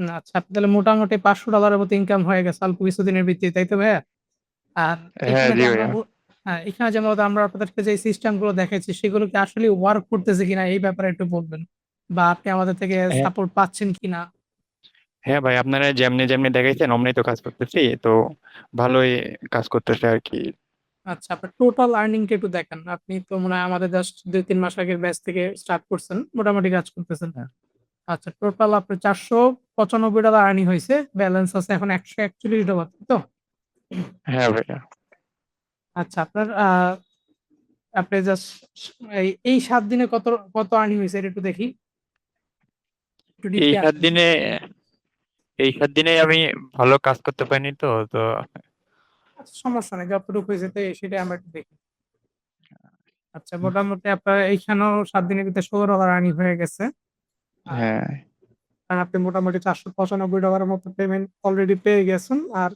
আচ্ছা, আপনি তাহলে মোটামুটি $500 এর মতো ইনকাম হয়ে গেছে অল্প কিছুদিনের ভিত্তিতে, তাই তো ভাইয়া? আর হ্যাঁ, এখানে জি যে আমরা ভাইয়া। হ্যাঁ, এখানে যে মূলত আমরা আপনাদেরকে যে সিস্টেম গুলো দেখাইছি সেগুলো কি আসলে ওয়ার্ক করতেছে কিনা এই ব্যাপারে একটু বলবেন? বা আপনি আমাদের থেকে হ্যাঁ, সাপোর্ট পাচ্ছেন কিনা? হ্যাঁ ভাই, আপনারা যেমনি যেমনি দেখাইছেন অমনি তো কাজ করতেছি তো, ভালোই কাজ করতেছে আর কি। আচ্ছা, আপনার টোটাল আর্নিং টা একটু দেখান। আপনি তো মনে হয় আমাদের জাস্ট ২-৩ মাস আগের ব্যাচ থেকে স্টার্ট করছেন। মোটামুটি কাজ করতেছেন। হ্যাঁ, আচ্ছা, টোটাল আপনার $495 আর্নিং হইছে। ব্যালেন্স আছে এখন $141, তাই তো? হ্যাঁ ভাইয়া। আচ্ছা, আপনি জাস্ট এই ৭ দিনে কত আর্নিং হইছে এটা একটু দেখি। একটু এই ডিপলি সাত আসেন। দিনে এই 7 দিনে আমি ভালো কাজ করতে পারিনি তো তো। আচ্ছা, সমস্যা নাই। যতটুকু হইছে সেটাই আমরা একটু দেখি। আচ্ছা, মোটামুটি আপনার এইখানেও ৭ দিনের ভিতরে $১৬ আর্নিং হয়ে গেছে। আর হ্যাঁ, আর আপনি মোটামুটি $৪৯৫ এর মতো পেমেন্ট অলরেডি পেয়ে গেছেন। আর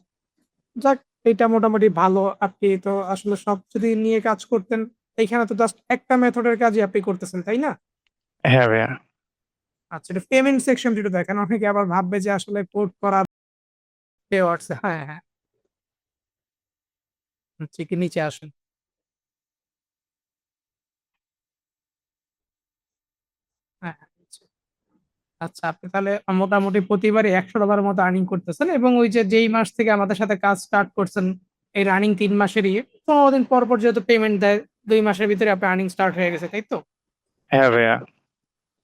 যাক, এটা মোটামুটি ভালো। আপনি তো আসলে সব যদি নিয়ে কাজ করতেন, এইখানে তো জাস্ট একটা মেথডের কাজই আপনি করতেছেন, তাই না? হ্যাঁ ভাইয়া। আচ্ছা, এটা পেমেন্ট সেকশন টা একটু দেখেন। অনেকে আবার ভাববে যে আসলে পোর্ট করা পেওয়ার্স হ্যাঁ, হ্যাঁ। হচ্ছে কি নিচে আসেন। হ্যাঁ, হ্যাঁ, নিচে। আচ্ছা, আপনি তাহলে মোটামুটি প্রতিবারই $১০০ এর মতো আর্নিং করতেছেন এবং ওই যে যেই মাস থেকে আমাদের সাথে কাজ স্টার্ট করছেন, এই রানিং ৩ মাসেরই ১৫ দিন পর যেহেতু পেমেন্ট দেয়, ২ মাসের ভিতরে আপনার আর্নিং স্টার্ট হয়ে গেছে, তাই তো? হ্যাঁ ভাইয়া।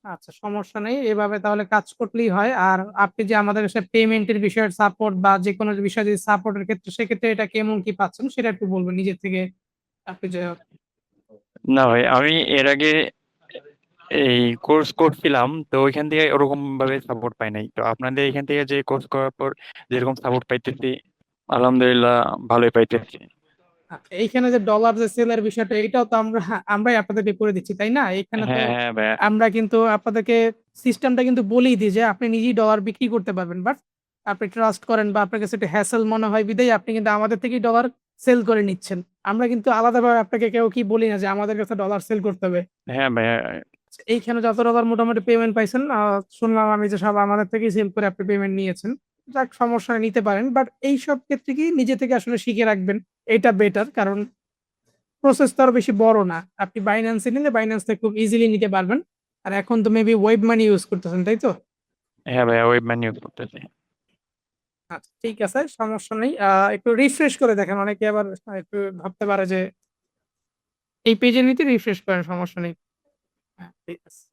আচ্ছা, সমস্যা নেই। এভাবে তাহলে কাজ করলেই হয়। আর আপনি যে আমাদের কাছে পেমেন্টের বিষয়ে সাপোর্ট বা যেকোনো বিষয়ে যদি সাপোর্টের ক্ষেত্রে সেক্ষেত্রে এটা কেমন কি পাচ্ছেন সেটা একটু বলবেন নিজের থেকে আপনি যে না ভাই, আমি এর আগে এই কোর্স করছিলাম তো ওইখান থেকে ওরকম ভাবে সাপোর্ট পাই নাই, তো আপনাদের এখান থেকে যে কোর্স করার পর যেরকম সাপোর্ট পাইতেছি, আলহামদুলিল্লাহ ভালোই পাইতেছি। এইখানে যে ডলার যে সেলের বিষয়টা এটাও তো আমরাই আপনাদেরকে করে দিচ্ছি, তাই না? এখানে তো হ্যাঁ, হ্যাঁ ভাইয়া। আমরা কিন্তু আপনাদেরকে সিস্টেমটা কিন্তু বলেই দিই যে আপনি নিজেই ডলার বিক্রি করতে পারবেন। বাট আপনি ট্রাস্ট করেন বা আপনার কাছে একটু হ্যাসেল মনে হয় বিধায় আপনি কিন্তু আমাদের থেকেই ডলার সেল করে নিচ্ছেন। আমরা কিন্তু আলাদাভাবে আপনাকে কেউ কি বলি না যে আমাদের কাছে ডলার সেল করতে হবে। হ্যাঁ ভাইয়া। এইখানে যত ডলার মোটামুটি পেমেন্ট পাইছেন, শুনলাম আমি যে সব আমাদের থেকেই সেল করে আপনি পেমেন্ট নিয়েছেন। যাক, সমস্যা নেই, নিতে পারেন। বাট এইসব ক্ষেত্রে কি নিজে থেকে আসলে শিখে রাখবেন। এটা বেটার। কারণ প্রসেস তো আরো বেশি বড় না। আপনি Binance এ নিলে Binance থেকে খুব ইজিলি নিতে পারবেন। আর এখন তো মেবি ওয়েব মানি ইউজ করতেছেন, তাই তো? হ্যাঁ ভাইয়া, ওয়েব ম্যান ইউজ করতেছি। আচ্ছা, ঠিক আছে, সমস্যা নেই। একটু রিফ্রেশ করে দেখেন। অনেকে আবার একটু ভাবতে পারে যে এই পেজে নিতে রিফ্রেশ করেন, সমস্যা নেই। হ্যাঁ, ঠিক আছে।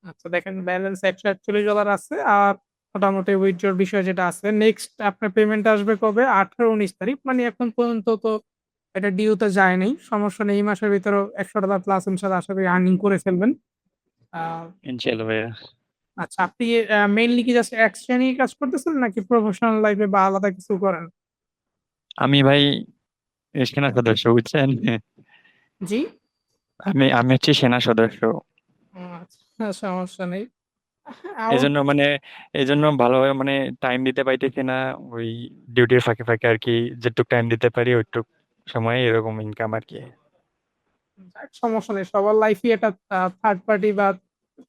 আচ্ছা, দেখেন ব্যালেন্স $১৪১ আছে। আর মোটামুটি উইথড্রর বিষয় যেটা আছে, নেক্সট আপনার পেমেন্ট আসবে কবে? ১৮-১৯ তারিখ। মানে এখন পর্যন্ত তো এটা ডিউ তে যায় নাই। সমস্যা নেই। এই মাসের ভিতরেও $১০০ প্লাস ইনশাআল্লাহ আশা করি আর্নিং করে ফেলবেন। আ ইনশাল্লাহ ভাইয়া। আচ্ছা, আপনি মেইনলি কি জাস্ট এক্সট্রা নিয়ে কাজ করতেছেন নাকি প্রফেশনাল লাইফ এ বা আলাদা কিছু করেন? আমি ভাই সেনা সদস্য, বুঝছেন? জি? আমি হচ্ছে সেনা সদস্য। আচ্ছা, সমস্যা নেই। এই আউট জন্য মানে, এই জন্য ভালোভাবে মানে টাইম দিতে পাইতেছি না। ওই ডিউটির ফাঁকে ফাঁকে আর কি, যেটুক টাইম দিতে পারি ওইটুক সময় এরকম ইনকাম আর কি। যাক, সমস্যা নেই। সবার লাইফেই একটা থার্ড পার্টি বা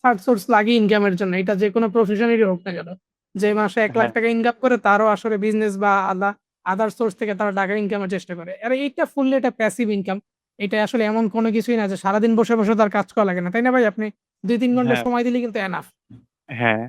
থার্ড সোর্স লাগে ইনকামের জন্য। এটা যেকোনো প্রফেশনেরই হোক না কেন। যে মাসে ৳১,০০,০০০ হ্যাঁ, ইনকাম করে তারও আসলে বিজনেস বা আদার সোর্স থেকে তারা টাকা ইনকামের চেষ্টা করে। আর এইটা ফুললি একটা প্যাসিভ ইনকাম। এটা আসলে এমন কোনো কিছুই না যে সারাদিন বসে তার কাজ করা লাগে না। তাই না ভাই? আপনি ২-৩ ঘন্টা হ্যাঁ, সময় দিলেই কিন্তু এনাফ। হ্যাঁ।